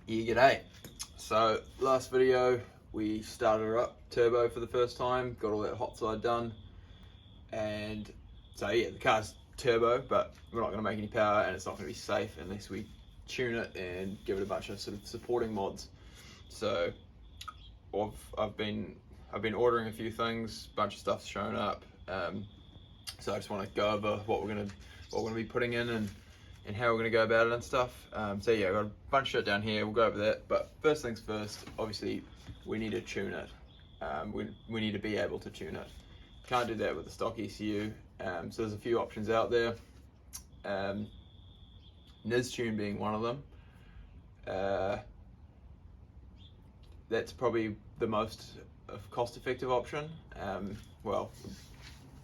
Yeah, g'day. So last video we started her up turbo for the first time, got all that hot side done, and so yeah, the car's turbo, but we're not going to make any power and it's not going to be safe unless we tune it and give it a bunch of sort of supporting mods. So I've been ordering a few things, a bunch of stuff's shown up, so I just want to go over what we're going to be putting in and how we're going to go about it and stuff. So yeah, I've got a bunch of shit down here, we'll go over that, but first things first, obviously we need to tune it. We need to be able to tune it. Can't do that with the stock ECU, so there's a few options out there. NIS tune being one of them. That's probably the most cost-effective option. Well,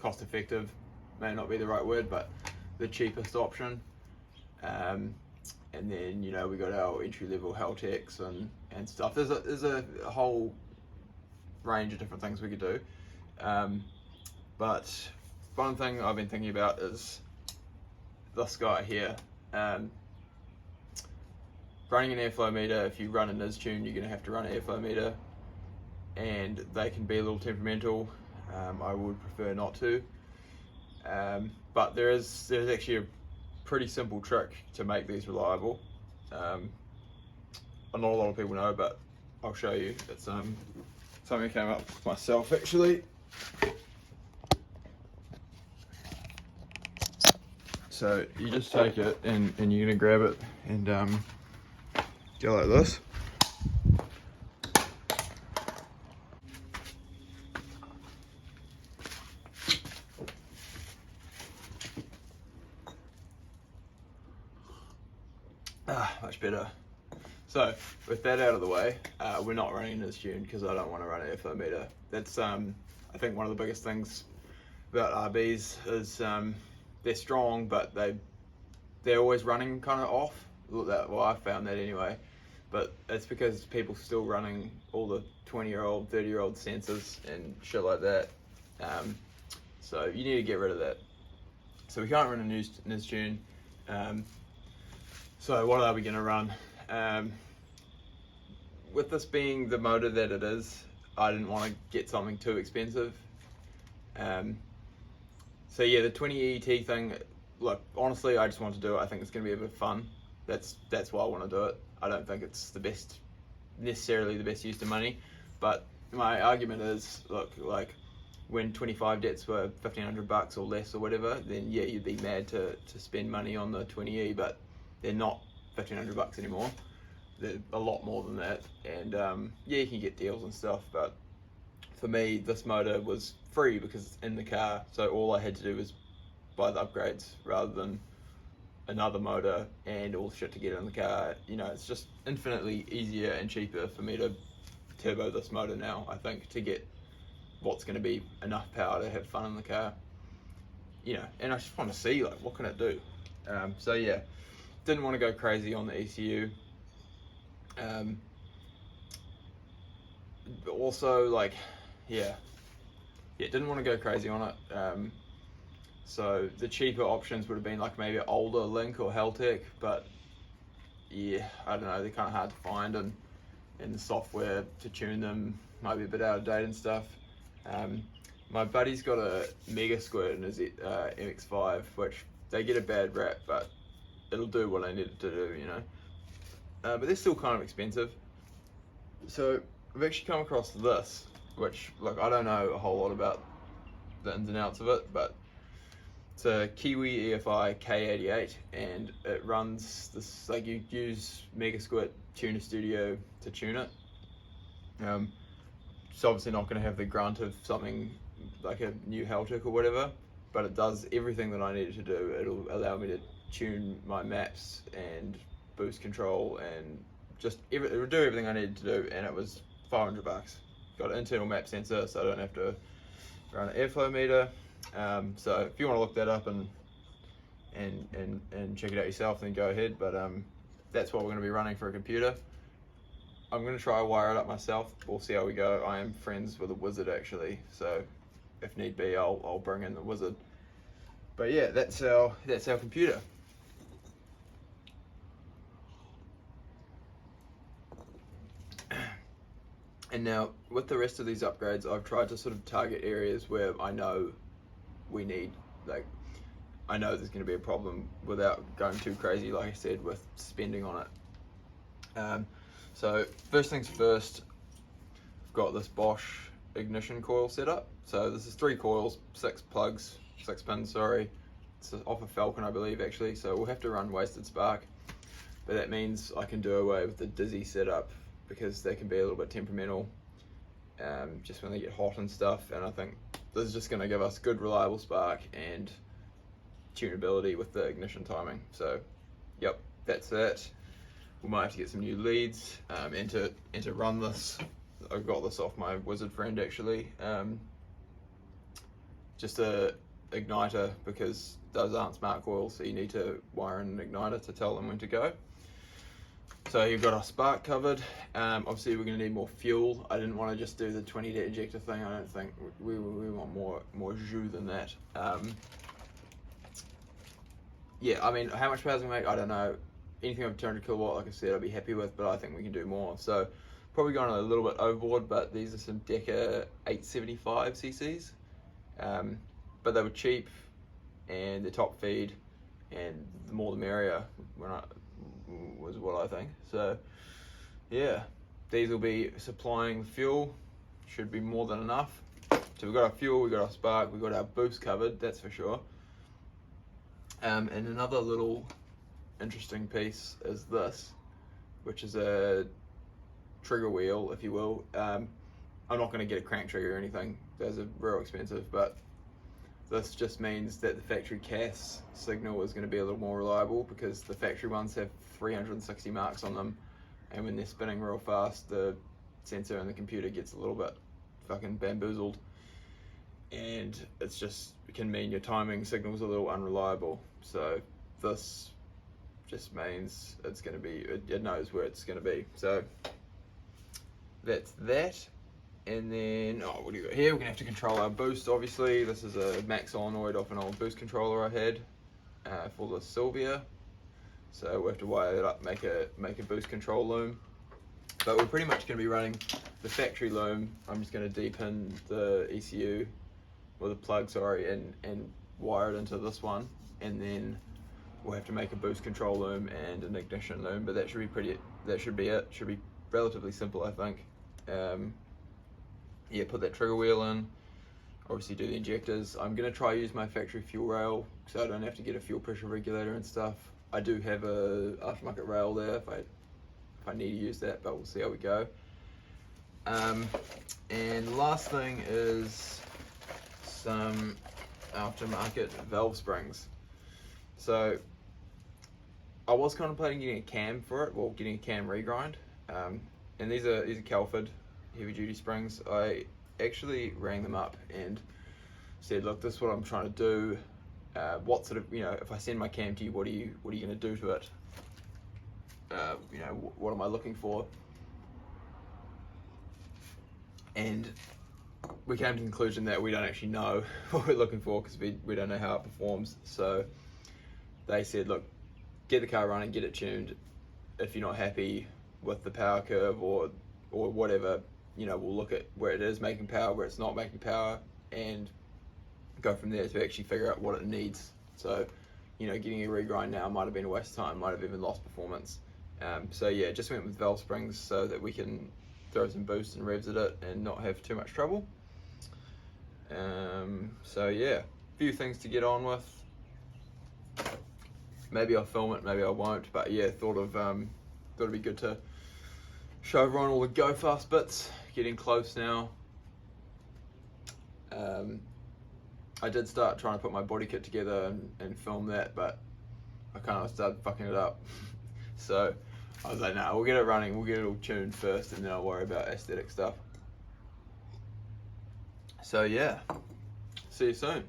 cost-effective may not be the right word, but the cheapest option. And then, you know, we got our entry-level Haltex and stuff. There's a whole range of different things we could do. But one thing I've been thinking about is this guy here. Running an airflow meter, if you run a NIS tune, you're going to have to run an airflow meter, and they can be a little temperamental. I would prefer not to. But there's actually a pretty simple trick to make these reliable. Not a lot of people know, but I'll show you. It's something I came up with myself actually. So you just take it and you're gonna grab it and go like this. Much better. So with that out of the way, we're not running this tune because I don't want to run an airflow meter. That's I think one of the biggest things about RBs is they're strong, but they're always running kind of off. Well, I found that anyway, but it's because people still running all the 20-year-old, 30-year-old sensors and shit like that. So you need to get rid of that. So we can't run a NIS tune. So what are we going to run? With this being the motor that it is, I didn't want to get something too expensive. So yeah, the 20eT thing, look, honestly, I just want to do it. I think it's going to be a bit of fun. That's why I want to do it. I don't think it's necessarily the best use of money, but my argument is, look, like when 25DETs were $1,500 or less or whatever, then yeah, you'd be mad to spend money on the 20e, but they're not $1,500 anymore. They're a lot more than that, and yeah, you can get deals and stuff, but for me, this motor was free because it's in the car, so all I had to do was buy the upgrades rather than another motor and all the shit to get in the car. You know, it's just infinitely easier and cheaper for me to turbo this motor now, I think, to get what's going to be enough power to have fun in the car. You know, and I just want to see, like, what can it do? So yeah, didn't want to go crazy on the ECU. Also, like, yeah, didn't want to go crazy on it. So the cheaper options would have been like maybe older Link or Haltech, but yeah, I don't know, they're kind of hard to find, and the software to tune them might be a bit out of date and stuff. My buddy's got a Mega Squirt in his MX-5, which they get a bad rap, but it'll do what I need it to do, you know. But they're still kind of expensive. So I've actually come across this, which, look, I don't know a whole lot about the ins and outs of it, but it's a Kiwi EFI K88, and it runs this, like, you use Mega Squirt Tuner Studio to tune it. It's obviously not going to have the grunt of something like a new Haltech or whatever, but it does everything that I need it to do. It'll allow me to tune my maps and boost control and just it'll do everything I needed to do, and it was $500. Got an internal map sensor, so I don't have to run an airflow meter. So if you want to look that up and check it out yourself, then go ahead. But that's what we're going to be running for a computer. I'm going to try to wire it up myself. We'll see how we go. I am friends with a wizard actually, so if need be, I'll bring in the wizard. But yeah, that's our computer. And now with the rest of these upgrades, I've tried to sort of target areas where I know we need, like, I know there's going to be a problem without going too crazy, like I said, with spending on it. So first things first, I've got this Bosch ignition coil set up. So this is 3 coils, 6 plugs, 6 pins, sorry. It's off a Falcon, I believe, actually. So we'll have to run wasted spark, but that means I can do away with the Dizzy setup, because they can be a little bit temperamental just when they get hot and stuff, and I think this is just going to give us good reliable spark and tunability with the ignition timing. So yep, that's it. We might have to get some new leads and to run this. I got this off my wizard friend actually, just a igniter, because those aren't smart coils, so you need to wire in an igniter to tell them when to go. So you've got our spark covered. Obviously we're going to need more fuel. I didn't want to just do the 20-eT ejector thing. I don't think we want more jus than that. Yeah, I mean, how much power is it going to make? I don't know. Anything over 200 kilowatt, like I said, I'll be happy with, but I think we can do more. So probably going a little bit overboard, but these are some Deca 875 cc's. But they were cheap, and they're top feed, and the more the merrier was what I think. So yeah, these will be supplying fuel, should be more than enough. So we've got our fuel, we've got our spark, we've got our boost covered, that's for sure. And another little interesting piece is this, which is a trigger wheel, if you will. I'm not going to get a crank trigger or anything, those are real expensive, but this just means that the factory CAS signal is going to be a little more reliable, because the factory ones have 360 marks on them, and when they're spinning real fast, the sensor in the computer gets a little bit fucking bamboozled, and it can mean your timing signal's a little unreliable. So this just means it's going to be, it knows where it's going to be. So that's that. And then, what do you got here? We're going to have to control our boost, obviously. This is a max solenoid off an old boost controller I had for the Sylvia. So we have to wire it up, make a boost control loom. But we're pretty much going to be running the factory loom. I'm just going to deep-in the ECU, or the plug, sorry, and wire it into this one. And then we'll have to make a boost control loom and an ignition loom. But that should be it. Should be relatively simple, I think. Yeah, put that trigger wheel in, obviously do the injectors. I'm going to try use my factory fuel rail, so I don't have to get a fuel pressure regulator and stuff. I do have a aftermarket rail there if I need to use that, but we'll see how we go. And last thing is some aftermarket valve springs. So I was contemplating getting a cam for it, well, getting a cam regrind, and these are Calford heavy duty springs. I actually rang them up and said, look, this is what I'm trying to do. What sort of, if I send my cam to you, what are you going to do to it? What am I looking for? And we came to the conclusion that we don't actually know what we're looking for, because we don't know how it performs. So they said, look, get the car running, get it tuned. If you're not happy with the power curve or whatever, we'll look at where it is making power, where it's not making power, and go from there to actually figure out what it needs. So, getting a regrind now might have been a waste of time, might have even lost performance. So yeah, just went with valve springs so that we can throw some boost and revs at it and not have too much trouble. So yeah, a few things to get on with. Maybe I'll film it, maybe I won't, but yeah, thought it'd be good to show everyone all the go fast bits. Getting close now. I did start trying to put my body kit together and film that, but I kind of started fucking it up. So I was like, nah, we'll get it running, we'll get it all tuned first, and then I'll worry about aesthetic stuff. So yeah, see you soon.